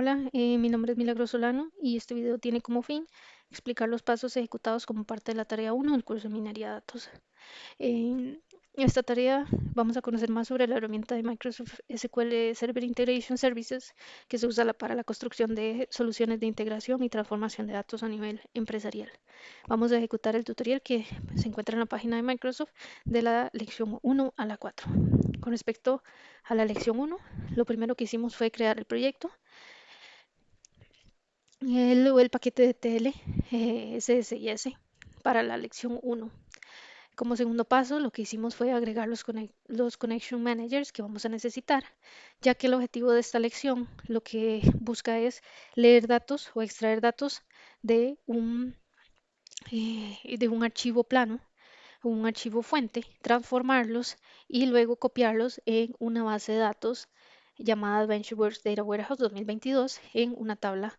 Hola, mi nombre es Milagros Solano y este video tiene como fin explicar los pasos ejecutados como parte de la tarea 1 del curso de minería de datos. En esta tarea vamos a conocer más sobre la herramienta de Microsoft SQL Server Integration Services que se usa para la construcción de soluciones de integración y transformación de datos a nivel empresarial. Vamos a ejecutar el tutorial que se encuentra en la página de Microsoft de la lección 1 a la 4. Con respecto a la lección 1, lo primero que hicimos fue crear el proyecto. El paquete de TL SSIS para la lección 1. Como segundo paso, lo que hicimos fue agregar los Connection Managers que vamos a necesitar, ya que el objetivo de esta lección lo que busca es leer datos o extraer datos de un archivo plano, un archivo fuente, transformarlos y luego copiarlos en una base de datos llamada VentureWorks Data Warehouse 2022 en una tabla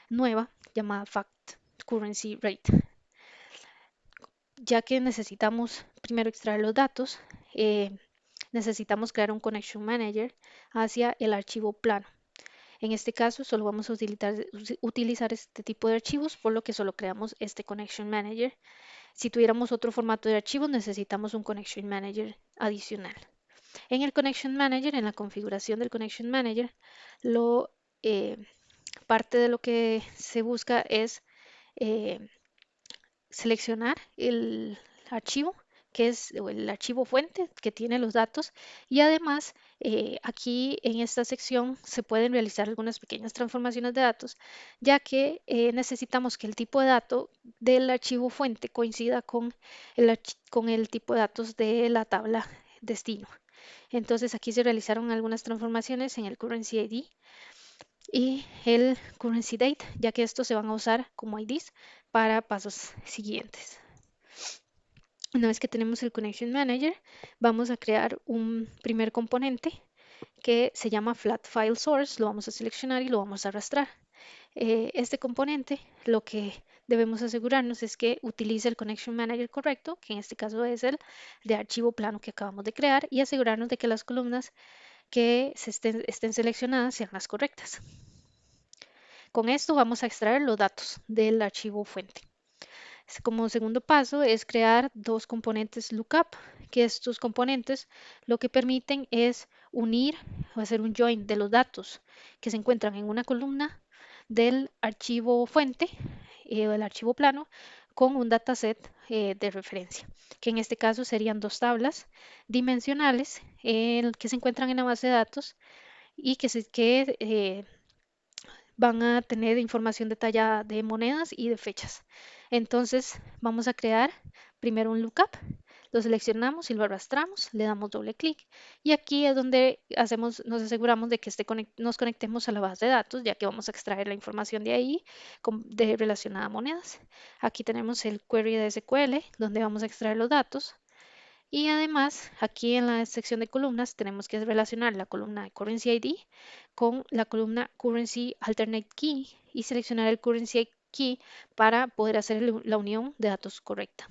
nueva llamada Fact Currency Rate. Ya que necesitamos primero extraer los datos, necesitamos crear un Connection Manager hacia el archivo plano. En este caso solo vamos a utilizar este tipo de archivos, por lo que solo creamos este Connection Manager. Si tuviéramos otro formato de archivos, necesitamos un Connection Manager adicional. En el Connection Manager, en la configuración del Connection Manager, eh, parte de lo que se busca es eh, seleccionar el archivo que es el archivo fuente que tiene los datos y además aquí en esta sección se pueden realizar algunas pequeñas transformaciones de datos ya que necesitamos que el tipo de dato del archivo fuente coincida con el tipo de datos de la tabla destino. Entonces aquí se realizaron algunas transformaciones en el currency ID y el currency date, ya que estos se van a usar como IDs para pasos siguientes. Una vez que tenemos el Connection Manager, vamos a crear un primer componente que se llama Flat File Source. Lo vamos a seleccionar y lo vamos a arrastrar. Este componente, lo que debemos asegurarnos es que utilice el Connection Manager correcto, que en este caso es el de archivo plano que acabamos de crear, y asegurarnos de que las columnas que estén seleccionadas sean las correctas. Con esto vamos a extraer los datos del archivo fuente. Como segundo paso es crear dos componentes lookup, que estos componentes lo que permiten es unir o hacer un join de los datos que se encuentran en una columna del archivo fuente o del archivo plano con un dataset de referencia, que en este caso serían dos tablas dimensionales que se encuentran en la base de datos y que van a tener información detallada de monedas y de fechas. Entonces vamos a crear primero un lookup, lo seleccionamos y lo arrastramos, le damos doble clic y aquí es donde nos aseguramos de que nos conectemos a la base de datos, ya que vamos a extraer la información de ahí relacionada a monedas. Aquí tenemos el query de SQL donde vamos a extraer los datos. Y además, aquí en la sección de columnas tenemos que relacionar la columna de Currency ID con la columna Currency Alternate Key y seleccionar el Currency Key para poder hacer la unión de datos correcta.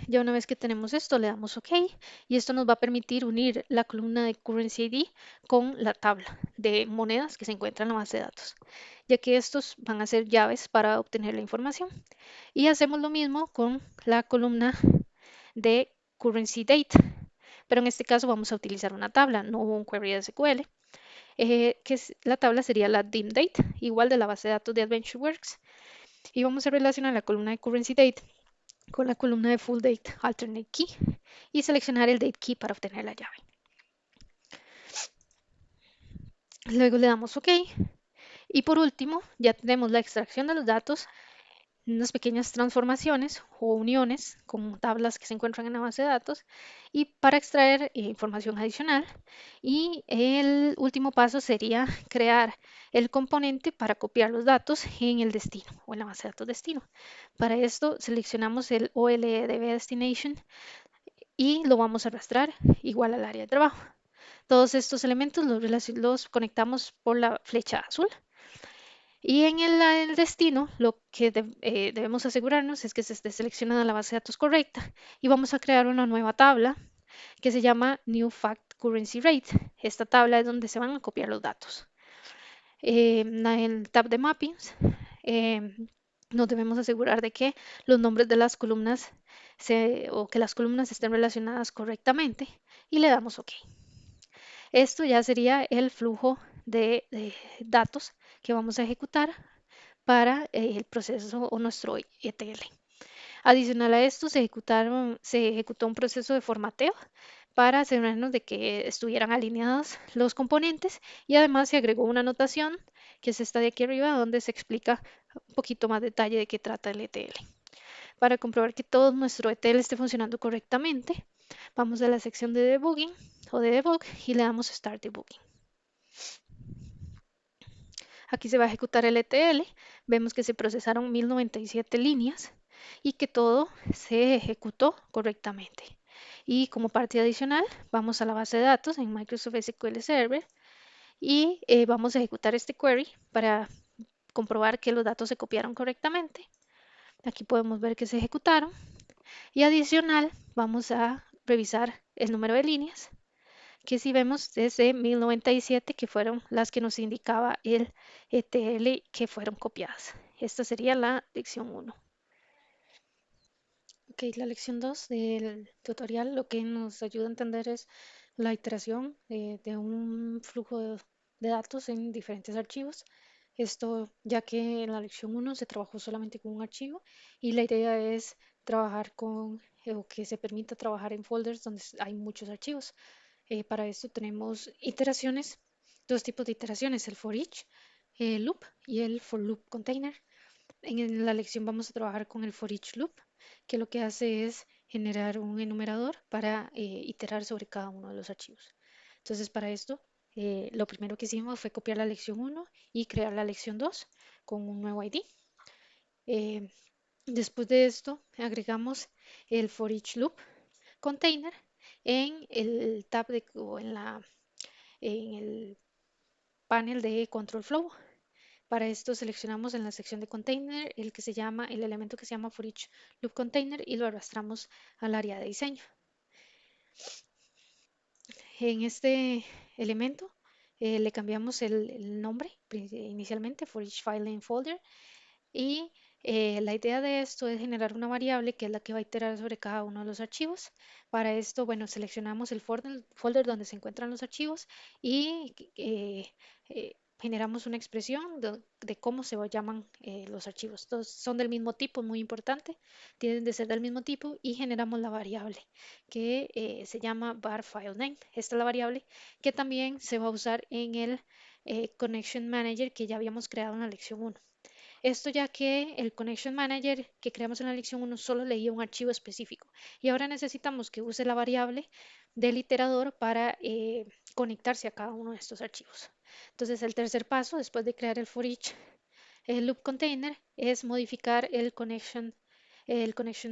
Ya una vez que tenemos esto, le damos OK y esto nos va a permitir unir la columna de Currency ID con la tabla de monedas que se encuentra en la base de datos, ya que estos van a ser llaves para obtener la información. Y hacemos lo mismo con la columna de currency date, pero en este caso vamos a utilizar una tabla, no un query de SQL, la tabla sería la dim date, igual de la base de datos de AdventureWorks, y vamos a relacionar la columna de currency date con la columna de full date alternate key y seleccionar el date key para obtener la llave. Luego le damos OK. Y por último, ya tenemos la extracción de los datos, unas pequeñas transformaciones o uniones con tablas que se encuentran en la base de datos y para extraer información adicional. Y el último paso sería crear el componente para copiar los datos en el destino o en la base de datos destino. Para esto seleccionamos el OLEDB Destination y lo vamos a arrastrar igual al área de trabajo. Todos estos elementos los conectamos por la flecha azul. Y en el destino, lo que debemos asegurarnos es que se esté seleccionada la base de datos correcta y vamos a crear una nueva tabla que se llama New Fact Currency Rate. Esta tabla es donde se van a copiar los datos. En el tab de Mappings, nos debemos asegurar de que los nombres de las columnas o que las columnas estén relacionadas correctamente y le damos OK. Esto ya sería el flujo de datos que vamos a ejecutar para el proceso o nuestro ETL. Adicional a esto, se ejecutó un proceso de formateo para asegurarnos de que estuvieran alineados los componentes y además se agregó una anotación que es esta de aquí arriba donde se explica un poquito más detalle de qué trata el ETL. Para comprobar que todo nuestro ETL esté funcionando correctamente, vamos a la sección de debugging o de debug y le damos Start Debugging. Aquí se va a ejecutar el ETL. Vemos que se procesaron 1097 líneas y que todo se ejecutó correctamente. Y como parte adicional, vamos a la base de datos en Microsoft SQL Server y vamos a ejecutar este query para comprobar que los datos se copiaron correctamente. Aquí podemos ver que se ejecutaron. Y adicional, vamos a revisar el número de líneas que si vemos desde 1097 que fueron las que nos indicaba el ETL que fueron copiadas. Esta sería la lección 1. Ok, la lección 2 del tutorial lo que nos ayuda a entender es la iteración de un flujo de datos en diferentes archivos. Esto ya que en la lección 1 se trabajó solamente con un archivo y la idea es trabajar con o que se permita trabajar en folders donde hay muchos archivos. Para esto tenemos iteraciones, dos tipos de iteraciones, el for each loop y el for loop container. En la lección vamos a trabajar con el for each loop, que lo que hace es generar un enumerador para iterar sobre cada uno de los archivos. Entonces, para esto, lo primero que hicimos fue copiar la lección 1 y crear la lección 2 con un nuevo ID. Eh, Después de esto, agregamos el for each loop container en el tab o en el panel de control flow. Para esto seleccionamos en la sección de container el elemento que se llama for each loop container y lo arrastramos al área de diseño. En este elemento le cambiamos el nombre inicialmente for each file name folder y la idea de esto es generar una variable que es la que va a iterar sobre cada uno de los archivos. Para esto, bueno, seleccionamos el folder donde se encuentran los archivos y generamos una expresión de cómo se llaman los archivos. Todos son del mismo tipo, muy importante, tienen de ser del mismo tipo y generamos la variable que se llama var file name. Esta es la variable que también se va a usar en el Connection Manager que ya habíamos creado en la lección 1. Esto ya que el Connection Manager que creamos en la lección 1 solo leía un archivo específico y ahora necesitamos que use la variable del iterador para conectarse a cada uno de estos archivos. Entonces el tercer paso después de crear el for each loop container es modificar el connection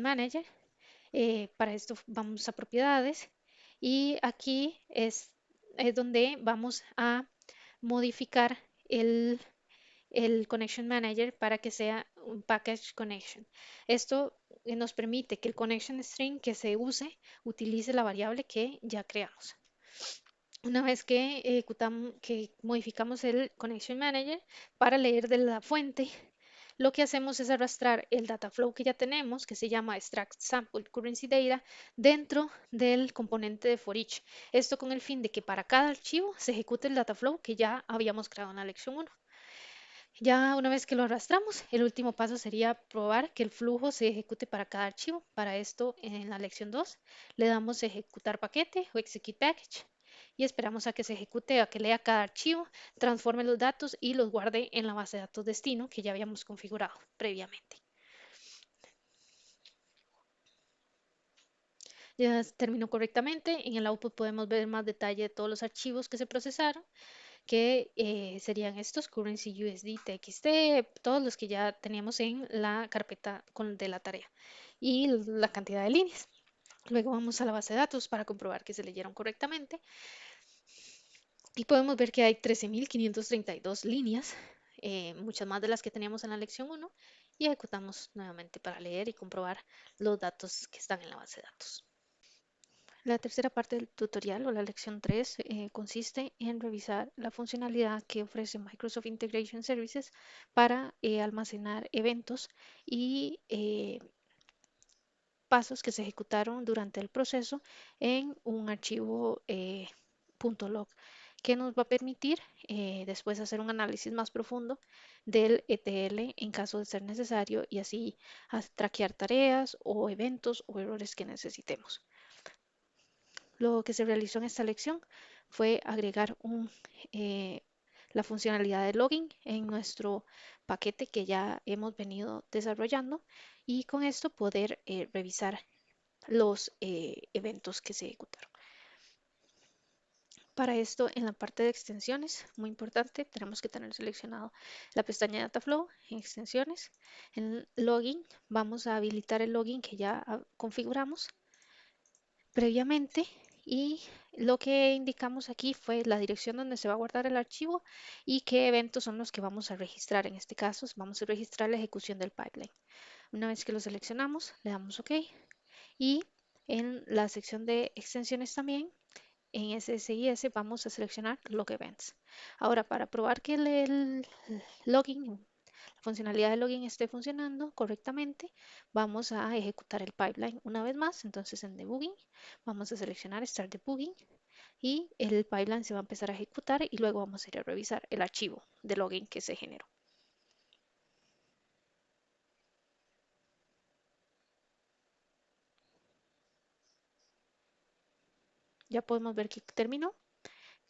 Manager. Para esto vamos a propiedades y aquí es donde vamos a modificar el Connection Manager para que sea un Package Connection. Esto nos permite que el Connection String que se use utilice la variable que ya creamos. Una vez que modificamos el Connection Manager para leer de la fuente, lo que hacemos es arrastrar el data flow que ya tenemos, que se llama extract sample currency data, dentro del componente de for each. Esto con el fin de que para cada archivo se ejecute el data flow que ya habíamos creado en la lección 1. Ya una vez que lo arrastramos, el último paso sería probar que el flujo se ejecute para cada archivo. Para esto, en la lección 2, le damos ejecutar paquete o execute package y esperamos a que se ejecute, a que lea cada archivo, transforme los datos y los guarde en la base de datos destino que ya habíamos configurado previamente. Ya terminó correctamente. En el output podemos ver más detalle de todos los archivos que se procesaron, que serían estos, currency USD, TXT, todos los que ya teníamos en la carpeta de la tarea y la cantidad de líneas. Luego vamos a la base de datos para comprobar que se leyeron correctamente y podemos ver que hay 13.532 líneas, muchas más de las que teníamos en la lección 1 y ejecutamos nuevamente para leer y comprobar los datos que están en la base de datos. La tercera parte del tutorial o la lección 3 consiste en revisar la funcionalidad que ofrece Microsoft Integration Services para almacenar eventos y pasos que se ejecutaron durante el proceso en un archivo .log que nos va a permitir después hacer un análisis más profundo del ETL en caso de ser necesario y así traquear tareas o eventos o errores que necesitemos. Lo que se realizó en esta lección fue agregar la funcionalidad de login en nuestro paquete que ya hemos venido desarrollando y con esto poder revisar los eventos que se ejecutaron. Para esto, en la parte de extensiones, muy importante, tenemos que tener seleccionado la pestaña Dataflow en extensiones. En login, vamos a habilitar el login que ya configuramos previamente y lo que indicamos aquí fue la dirección donde se va a guardar el archivo y qué eventos son los que vamos a registrar. En este caso, vamos a registrar la ejecución del pipeline. Una vez que lo seleccionamos, le damos OK y en la sección de extensiones también, en SSIS vamos a seleccionar Log Events. Ahora, para probar que el login, la funcionalidad de login esté funcionando correctamente, vamos a ejecutar el pipeline una vez más. Entonces en Debugging vamos a seleccionar Start Debugging y el pipeline se va a empezar a ejecutar y luego vamos a ir a revisar el archivo de login que se generó. Ya podemos ver que terminó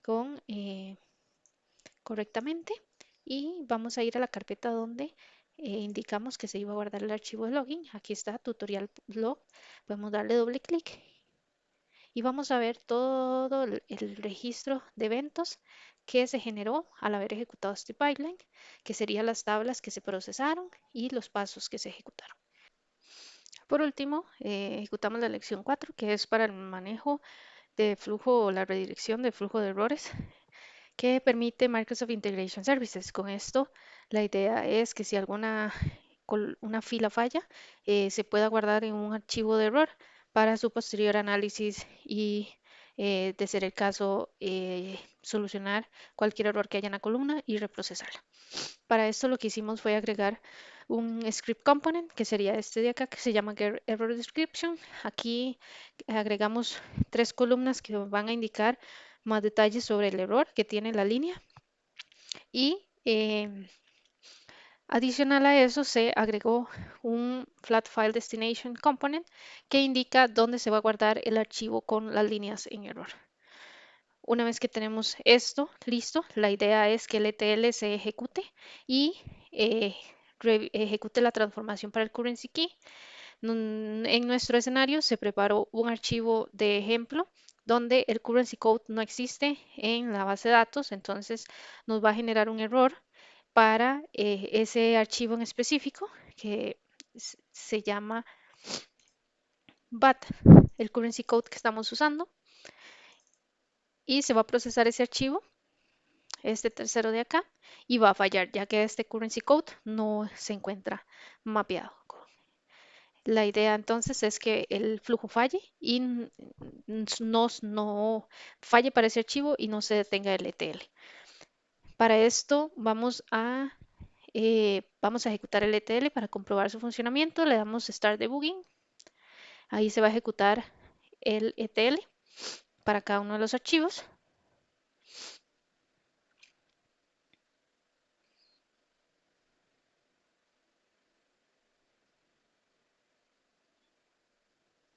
con correctamente y vamos a ir a la carpeta donde indicamos que se iba a guardar el archivo de login. Aquí está tutorial log, podemos darle doble clic y vamos a ver todo el registro de eventos que se generó al haber ejecutado este pipeline, que serían las tablas que se procesaron y los pasos que se ejecutaron. Por último, ejecutamos la lección 4, que es para el manejo de flujo o la redirección de flujo de errores que permite Microsoft Integration Services. Con esto, la idea es que si una fila falla, se pueda guardar en un archivo de error para su posterior análisis y, de ser el caso, solucionar cualquier error que haya en la columna y reprocesarla. Para esto lo que hicimos fue agregar un script component, que sería este de acá, que se llama Get Error Description. Aquí agregamos 3 columnas que van a indicar más detalles sobre el error que tiene la línea. Y adicional a eso se agregó un Flat File Destination Component que indica dónde se va a guardar el archivo con las líneas en error. Una vez que tenemos esto listo, la idea es que el ETL se ejecute y ejecute la transformación para el currency key. En nuestro escenario se preparó un archivo de ejemplo donde el currency code no existe en la base de datos, entonces nos va a generar un error para ese archivo en específico que se llama BAT, el currency code que estamos usando, y se va a procesar ese archivo, este tercero de acá, y va a fallar ya que este currency code no se encuentra mapeado. La idea entonces es que el flujo falle y no falle para ese archivo y no se detenga el ETL. Para esto vamos a ejecutar el ETL para comprobar su funcionamiento. Le damos Start Debugging. Ahí se va a ejecutar el ETL para cada uno de los archivos.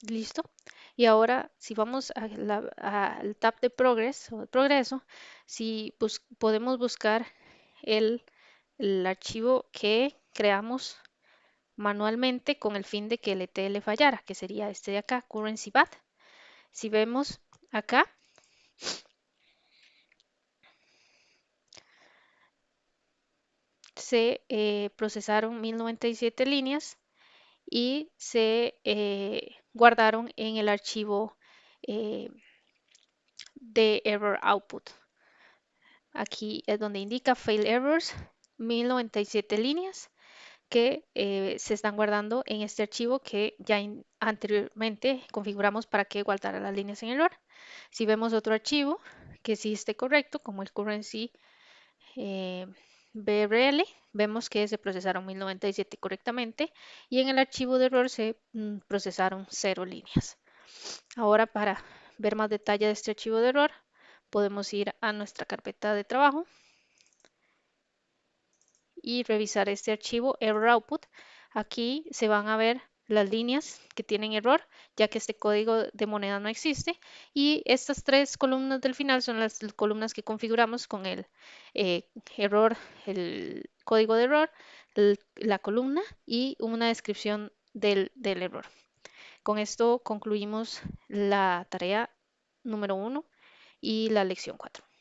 Listo. Y ahora, si vamos al tab de Progress o de progreso, si podemos buscar el archivo que creamos manualmente con el fin de que el ETL fallara, que sería este de acá, currency bat. Si vemos acá, se procesaron 1097 líneas y se guardaron en el archivo eh, de error output. Aquí es donde indica fail errors, 1097 líneas que se están guardando en este archivo que ya anteriormente configuramos para que guardara las líneas en error. Si vemos otro archivo que sí esté correcto, como el currency eh, BRL, vemos que se procesaron 1097 correctamente y en el archivo de error se procesaron 0 líneas. Ahora, para ver más detalle de este archivo de error, podemos ir a nuestra carpeta de trabajo y revisar este archivo error output. Aquí se van a ver las líneas que tienen error, ya que este código de moneda no existe. Y estas tres columnas del final son las columnas que configuramos con el error, el código de error, la columna y una descripción del error. Con esto concluimos la tarea número 1 y la lección 4.